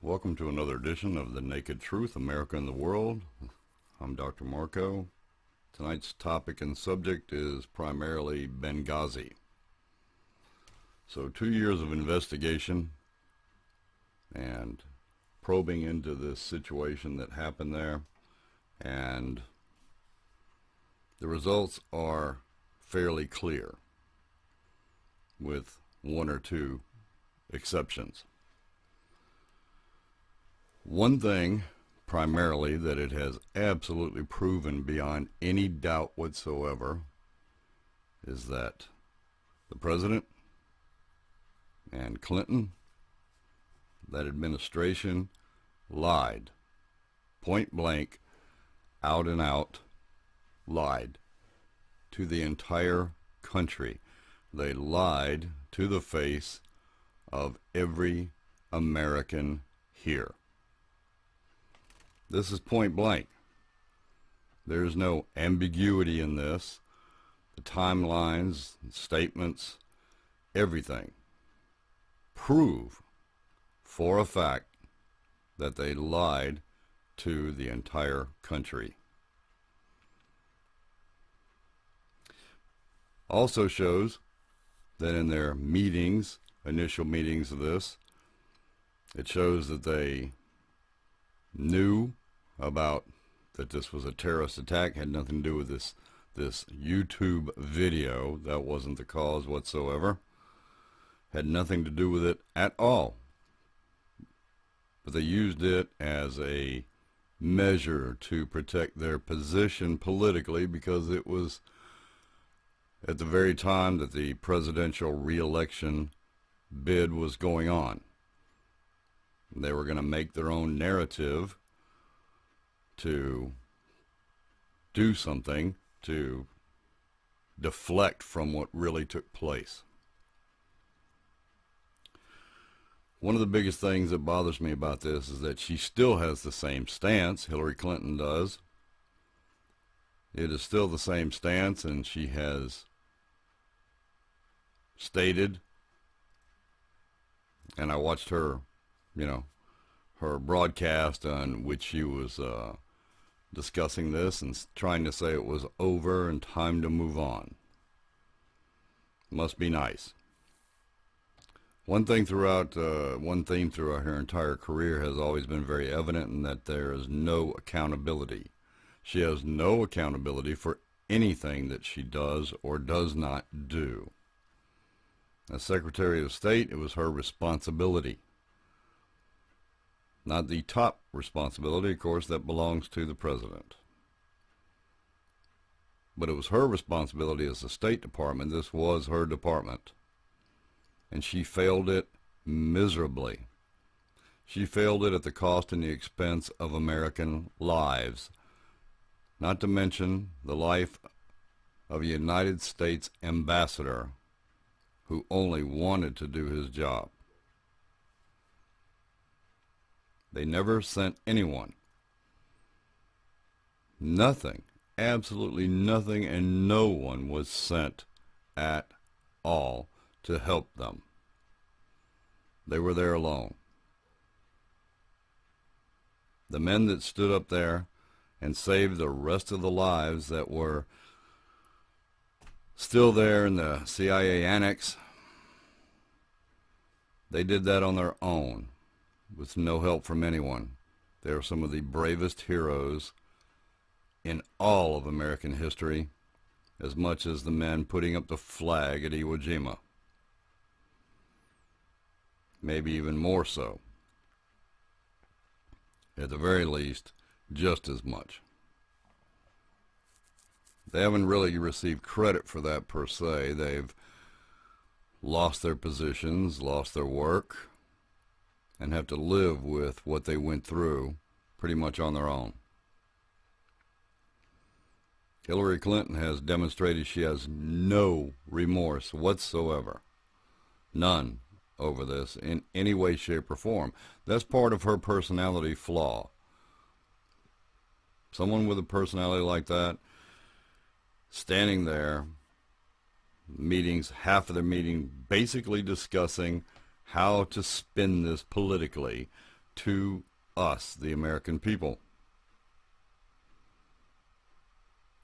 Welcome to another edition of The Naked Truth, America and the World. I'm Dr. Marco. Tonight's topic and subject is primarily Benghazi. So 2 years of investigation and probing into this situation that happened there, and the results are fairly clear with one or two exceptions. One thing, primarily, that it has absolutely proven beyond any doubt whatsoever is that the president and Clinton, that administration, lied. Point blank, out and out, lied to the entire country. They lied to the face of every American here. This is point blank. There's no ambiguity in this. The timelines, statements, everything prove for a fact that they lied to the entire country. Also shows that in their meetings, initial meetings of this, it shows that they knew about that this was a terrorist attack, had nothing to do with this YouTube video. That wasn't the cause whatsoever. Had nothing to do with it at all. But they used it as a measure to protect their position politically, because it was at the very time that the presidential re-election bid was going on. They were going to make their own narrative to do something to deflect from what really took place. One of the biggest things that bothers me about this is that she still has the same stance. Hillary Clinton does. It is still the same stance, and she has stated, and I watched her, her broadcast on which she was discussing this and trying to say it was over and time to move on. Must be nice. One theme throughout her entire career has always been very evident, in that there is no accountability. She has no accountability for anything that she does or does not do. As Secretary of State, it was her responsibility. Not the top responsibility, of course, that belongs to the president. But it was her responsibility as the State Department. This was her department. And she failed it miserably. She failed it at the cost and the expense of American lives. Not to mention the life of a United States ambassador who only wanted to do his job. They never sent anyone. Nothing, absolutely nothing, and no one was sent at all to help them. They were there alone. The men that stood up there and saved the rest of the lives that were still there in the CIA annex, they did that on their own, with no help from anyone. They are some of the bravest heroes in all of American history, as much as the men putting up the flag at Iwo Jima. Maybe even more so. At the very least, just as much. They haven't really received credit for that per se. They've lost their positions, lost their work, and have to live with what they went through pretty much on their own. Hillary Clinton has demonstrated she has no remorse whatsoever. None over this in any way, shape, or form. That's part of her personality flaw. Someone with a personality like that, standing there, meetings, half of their meeting, basically discussing how to spin this politically to us, the American people.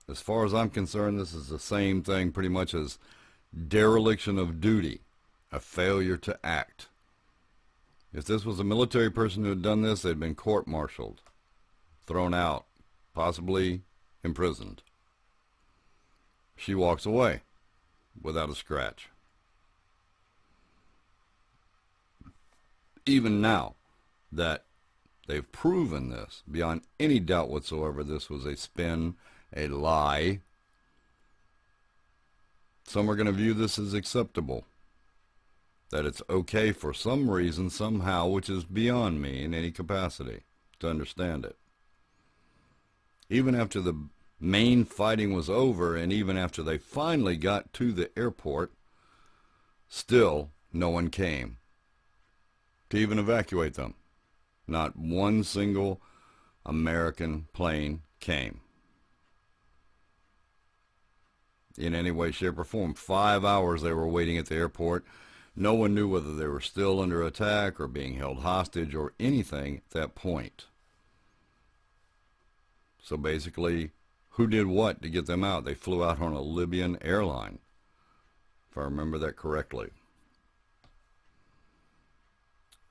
As far as I'm concerned, this is the same thing pretty much as dereliction of duty, a failure to act. If this was a military person who had done this, they'd been court-martialed, thrown out, possibly imprisoned. She walks away without a scratch. Even now that they've proven this, beyond any doubt whatsoever, this was a spin, a lie, some are going to view this as acceptable. That it's okay for some reason, somehow, which is beyond me in any capacity to understand it. Even after the main fighting was over, and even after they finally got to the airport, still no one came to even evacuate them. Not one single American plane came in any way, shape, or form. 5 hours they were waiting at the airport. No one knew whether they were still under attack or being held hostage or anything at that point. So basically, who did what to get them out? They flew out on a Libyan airline, if I remember that correctly.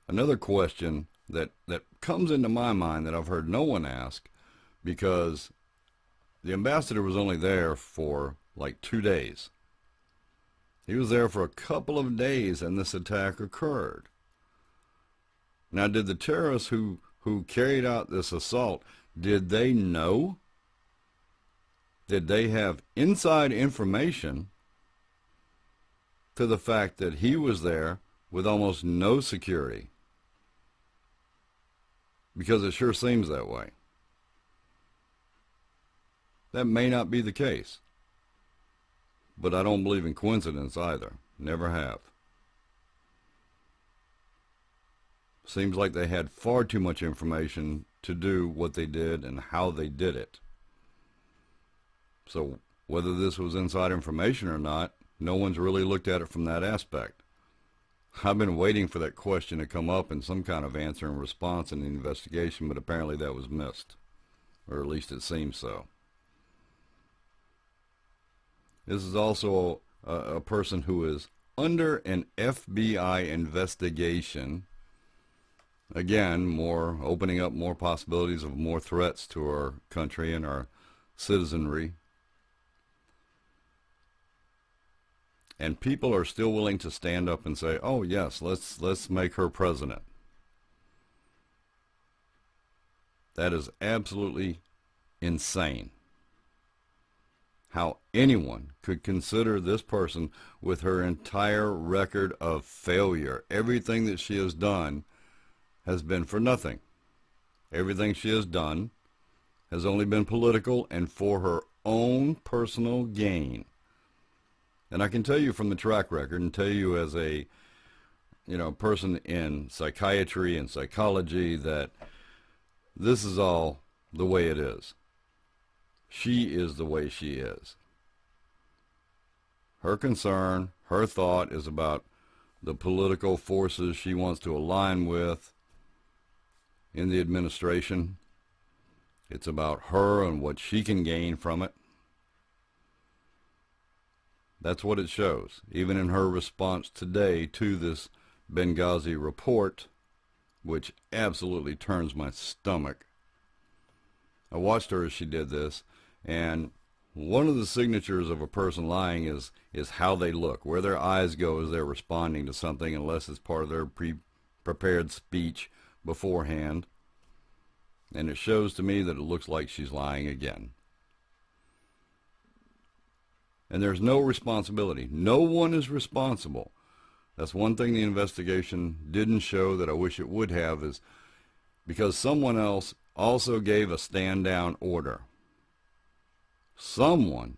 Another question that comes into my mind that I've heard no one ask, because the ambassador was only there for like 2 days. He was there for a couple of days and this attack occurred. Now, did the terrorists who carried out this assault, did they know? Did they have inside information to the fact that he was there with almost no security? Because it sure seems that way. That may not be the case. But I don't believe in coincidence either. Never have. Seems like they had far too much information to do what they did and how they did it. So whether this was inside information or not, no one's really looked at it from that aspect. I've been waiting for that question to come up in some kind of answer and response in the investigation, but apparently that was missed. Or at least it seems so. This is also a person who is under an FBI investigation. Again, opening up more possibilities of more threats to our country and our citizenry. And people are still willing to stand up and say, oh yes, let's make her president. That is absolutely insane. How anyone could consider this person, with her entire record of failure, everything that she has done has been for nothing. Everything she has done has only been political and for her own personal gain. And I can tell you from the track record, and tell you as a person in psychiatry and psychology, that this is all the way it is. She is the way she is. Her concern, her thought is about the political forces she wants to align with in the administration. It's about her and what she can gain from it. That's what it shows. Even in her response today to this Benghazi report, which absolutely turns my stomach. I watched her as she did this, and one of the signatures of a person lying is how they look, where their eyes go as they're responding to something, unless it's part of their prepared speech beforehand. And it shows to me that it looks like she's lying again. And there's no responsibility. No one is responsible. That's one thing the investigation didn't show that I wish it would have, is because someone else also gave a stand-down order. Someone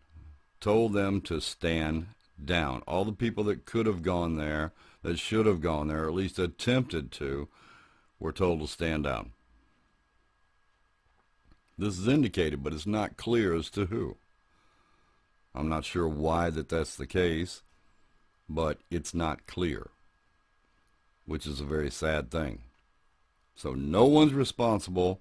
told them to stand down. All the people that could have gone there, that should have gone there, or at least attempted to, were told to stand down. This is indicated, but it's not clear as to who. I'm not sure why that's the case, but it's not clear, which is a very sad thing. So no one's responsible.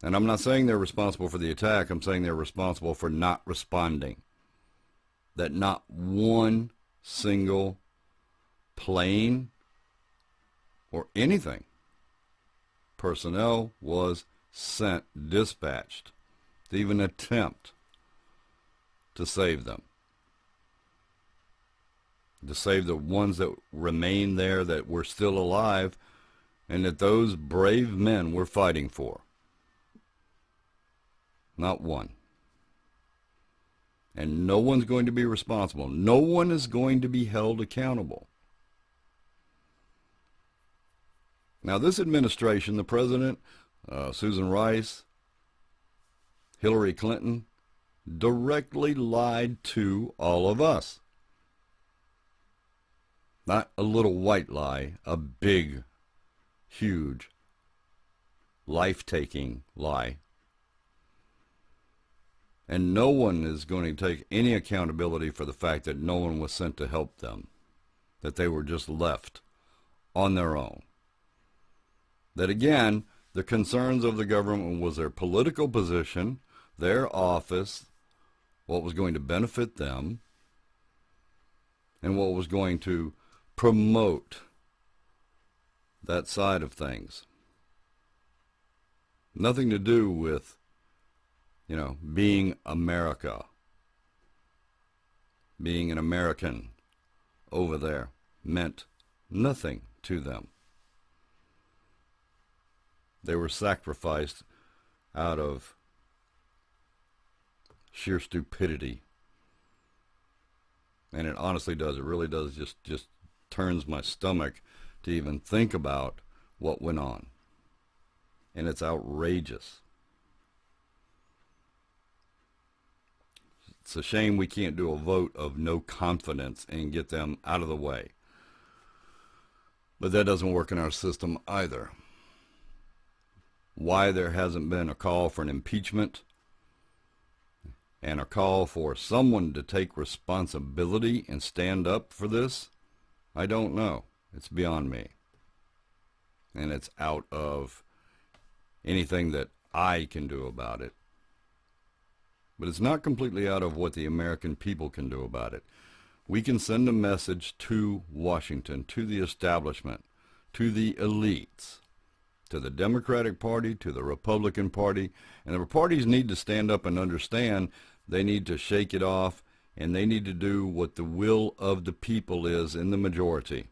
And I'm not saying they're responsible for the attack. I'm saying they're responsible for not responding. That not one single plane or anything, personnel was sent, dispatched, to even attempt to save them. To save the ones that remain there, that were still alive, and that those brave men were fighting for. Not one. And no one's going to be responsible. No one is going to be held accountable. Now, this administration, the president, Susan Rice, Hillary Clinton, directly lied to all of us. Not a little white lie, a big, huge, life-taking lie. And no one is going to take any accountability for the fact that no one was sent to help them, that they were just left on their own. That again, the concerns of the government was their political position, their office, what was going to benefit them, and what was going to promote that side of things. Nothing to do with, being America, being an American over there meant nothing to them. They were sacrificed out of sheer stupidity. And it honestly does, it really does, just turns my stomach to even think about what went on. And it's outrageous. It's a shame we can't do a vote of no confidence and get them out of the way. But that doesn't work in our system either. Why there hasn't been a call for an impeachment and a call for someone to take responsibility and stand up for this, I don't know. It's beyond me. And it's out of anything that I can do about it. But it's not completely out of what the American people can do about it. We can send a message to Washington, to the establishment, to the elites, to the Democratic Party, to the Republican Party. And the parties need to stand up and understand they need to shake it off, and they need to do what the will of the people is in the majority.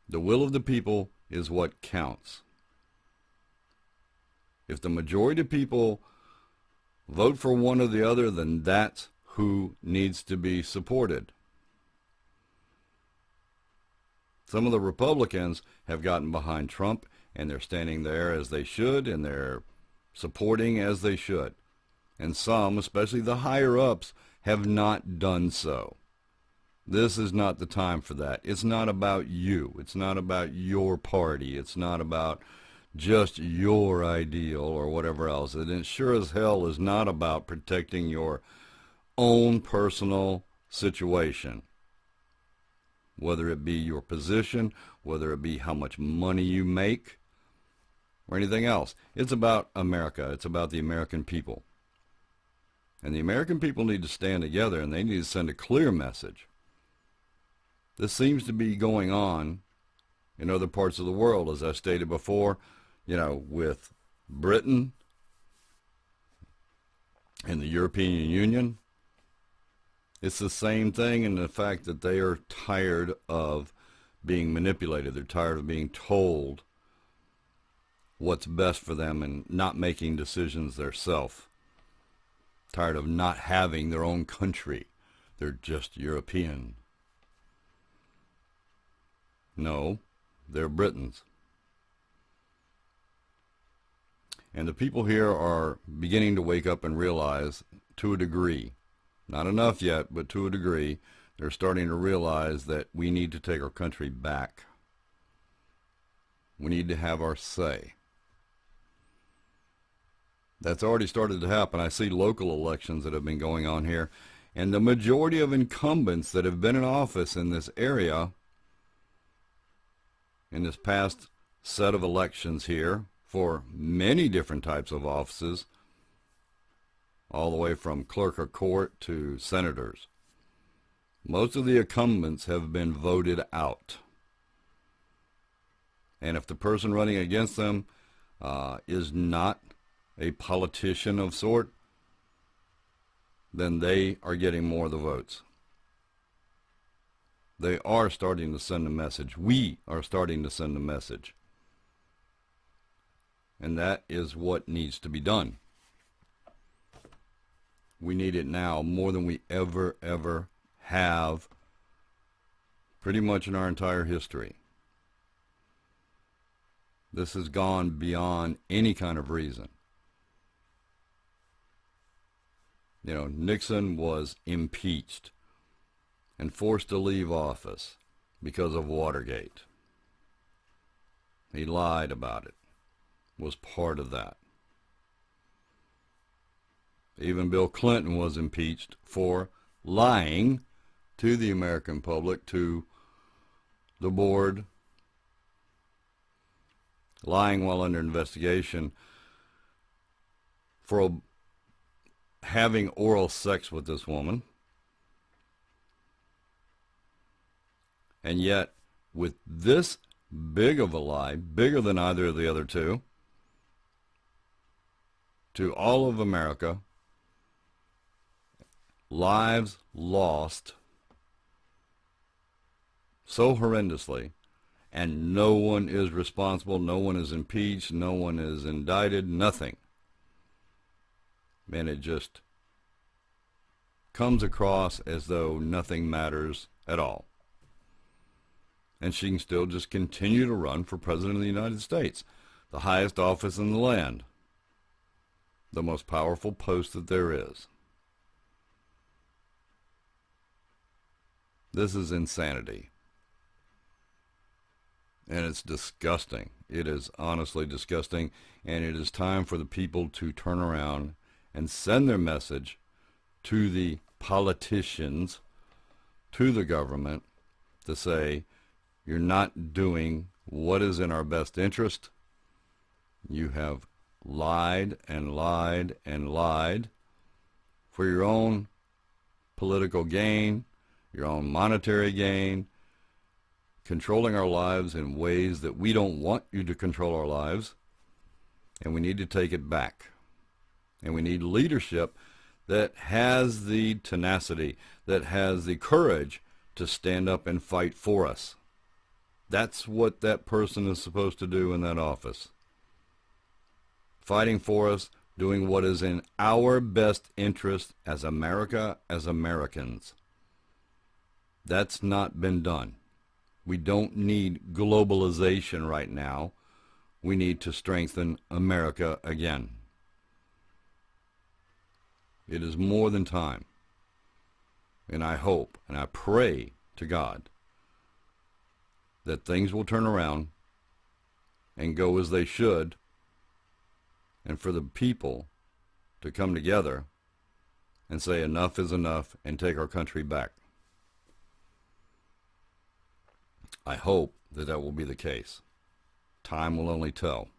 The will of the people is what counts. If the majority of people vote for one or the other, then that's who needs to be supported. Some of the Republicans have gotten behind Trump, and they're standing there as they should, and they're supporting as they should. And some, especially the higher-ups, have not done so. This is not the time for that. It's not about you. It's not about your party. It's not about just your ideal or whatever else. And it sure as hell is not about protecting your own personal situation. Whether it be your position, whether it be how much money you make, or anything else. It's about America. It's about the American people. And the American people need to stand together, and they need to send a clear message. This seems to be going on in other parts of the world, as I stated before, with Britain and the European Union. It's the same thing in the fact that they are tired of being manipulated. They're tired of being told what's best for them and not making decisions themselves. Tired of not having their own country. They're just European. No, they're Britons. And the people here are beginning to wake up and realize, to a degree, not enough yet, but to a degree, they're starting to realize that we need to take our country back. We need to have our say. That's already started to happen. I see local elections that have been going on here, and the majority of incumbents that have been in office in this area in this past set of elections here for many different types of offices, all the way from clerk of court to senators. Most of the incumbents have been voted out. And if the person running against them is not a politician of sort, then they are getting more of the votes. They are starting to send a message. We are starting to send a message. And that is what needs to be done. We need it now more than we ever have pretty much in our entire history. This has gone beyond any kind of reason. You know, Nixon was impeached and forced to leave office because of Watergate. He lied about it, was part of that. Even Bill Clinton was impeached for lying to the American public, to the board, lying while under investigation for having oral sex with this woman. And yet, with this big of a lie, bigger than either of the other two, to all of America, lives lost so horrendously, and no one is responsible, no one is impeached, no one is indicted, nothing. And it just comes across as though nothing matters at all. And she can still just continue to run for President of the United States, the highest office in the land, the most powerful post that there is. This is insanity. And it's disgusting. It is honestly disgusting. And it is time for the people to turn around and send their message to the politicians, to the government, to say, you're not doing what is in our best interest. You have lied and lied and lied for your own political gain, your own monetary gain, controlling our lives in ways that we don't want you to control our lives, and we need to take it back. And we need leadership that has the tenacity, that has the courage to stand up and fight for us. That's what that person is supposed to do in that office. Fighting for us, doing what is in our best interest as America, as Americans. That's not been done. We don't need globalization right now. We need to strengthen America again. It is more than time. And I hope and I pray to God that things will turn around and go as they should, and for the people to come together and say enough is enough and take our country back. I hope that that will be the case. Time will only tell.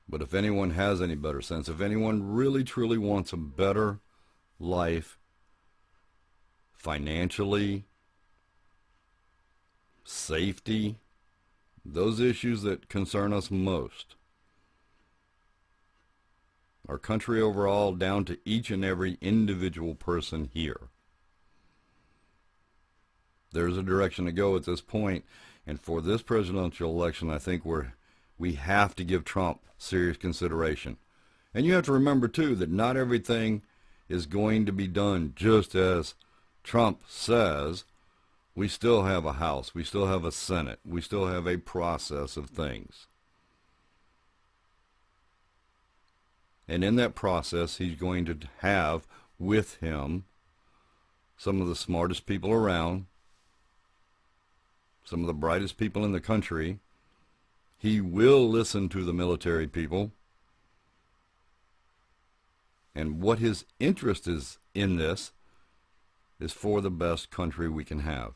But if anyone has any better sense, if anyone really truly wants a better life financially, safety, those issues that concern us most, our country overall, down to each and every individual person here. There's a direction to go at this point, and for this presidential election, I think we have to give Trump serious consideration. And you have to remember, too, that not everything is going to be done just as Trump says. We still have a House. We still have a Senate. We still have a process of things. And in that process, he's going to have with him some of the smartest people around, some of the brightest people in the country. He will listen to the military people. And what his interest is in this is for the best country we can have.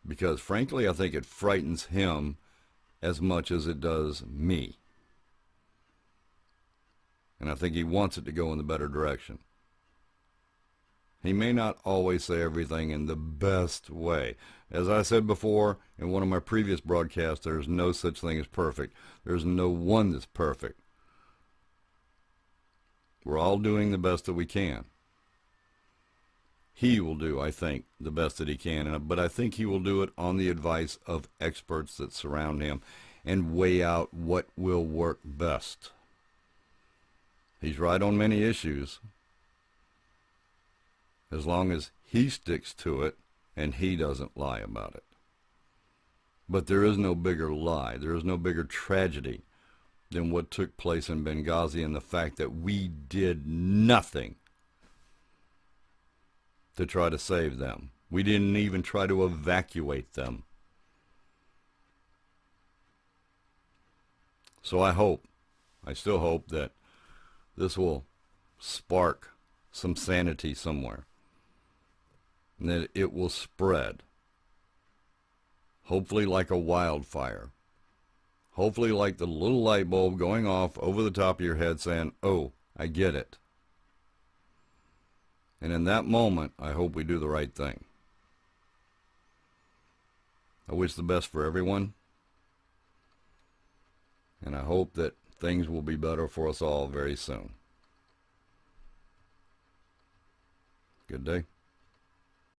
Because frankly, I think it frightens him as much as it does me. And I think he wants it to go in the better direction. He may not always say everything in the best way. As I said before in one of my previous broadcasts, there's no such thing as perfect. There's no one that's perfect. We're all doing the best that we can. He will do, I think, the best that he can, but I think he will do it on the advice of experts that surround him and weigh out what will work best. He's right on many issues, as long as he sticks to it and he doesn't lie about it. But there is no bigger lie, there is no bigger tragedy than what took place in Benghazi, and the fact that we did nothing to try to save them. We didn't even try to evacuate them. So I still hope that this will spark some sanity somewhere, and that it will spread, hopefully like a wildfire, hopefully like the little light bulb going off over the top of your head saying, oh, I get it. And in that moment, I hope we do the right thing. I wish the best for everyone, and I hope that things will be better for us all very soon. Good day.